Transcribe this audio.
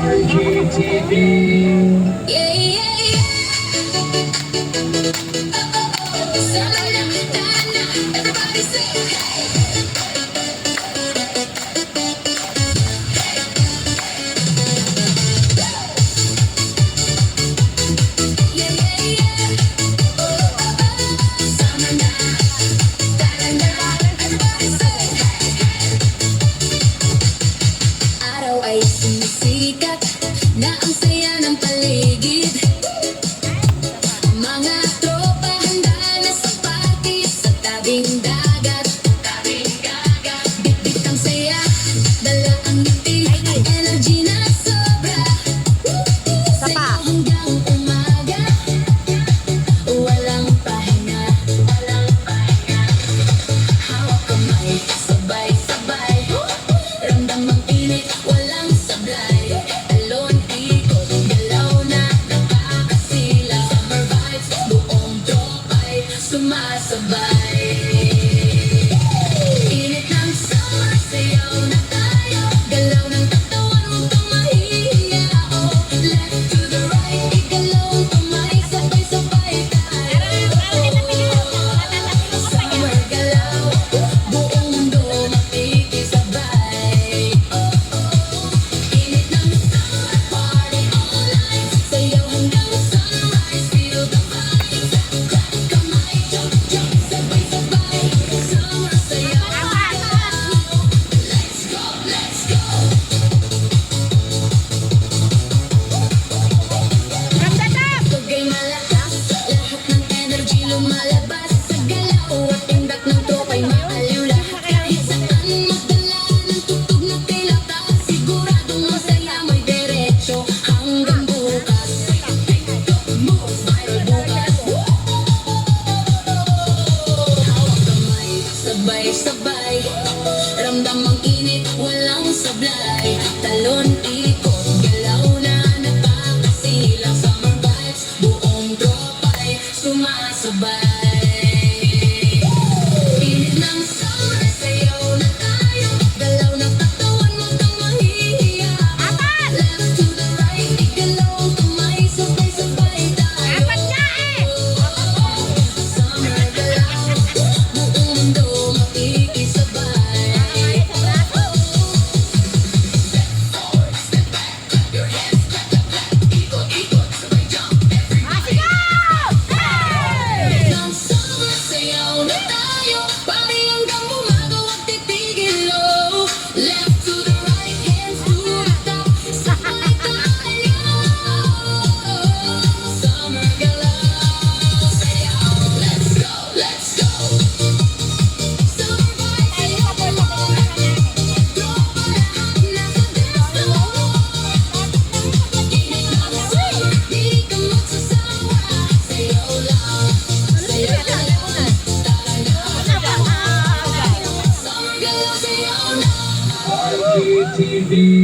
RGTV. Yeah, yeah, yeah. Summer na, everybody say hey. Yeah, yeah, yeah. Summer na, everybody say hey. Araw ay sumisikat na ang saya ng paligid. Mga tropa handa na sa party sa tabing dagat. Bit-bit ang saya, dala ang ngiti, energy na sobra. Sayaw hanggang umaga, walang pahinga. Hawak kamay, sabay-sabay, ramdam ang init, walang sablay. Talon, ikot, galaw na nakakasila. Summer vibes, buong tropa'y sumasabay. Init ng summer, sayaw na tayo. Galaw ng katawan, huwag kang mahihiya. Oh, left to the right, igalaw ang kamay, sabay-sabay tayo. Summer galaw, buong mundo makikisabay. Init ng summer, party all night. Sayaw hanggang sunrise, feel the vibes. Clap kamay, jump, jump, sabay-sabay. Summer sayaw, let's go, let's go. Tugay malakas, lahat ng energy lumalabas sa galaw at tindak ng tropa'y maaliw lahat. Kahit saan magdala ng tugtog na tilata, siguradong masaya mo'y derecho hanggang bukas. Move, viral bukas. Hawak kamay, sabay-sabay, ramdam ang init, walang sablay. Talon, ikot, galaw na nakakasilang. Summer vibes, buong tropa'y sumasabay. Init ng summer, sayaw na tayo. Galaw ng katawan, huwag kang mahihiya. Left to the right, igalaw ang kamay, sabay-sabay tayo. Summer galaw, buong mundo makikisabay. Your hands clap, clap, clap. Ikot, ikot, sabay jump, everybody. Init ng summer, sayaw na tayo. Party hanggang bumaga, huwag titigil, oh. Left to the right, hands to the top, sabay tayo. Summer galaw, sayaw, let's go, let's go. Summer vibes, sayaw, tropa lahat nasa dance floor. Init ng summer, di ka magsasawa. Sayaw lang, sayaw lang, tara na. Summer galaw, sayaw na. RGTV.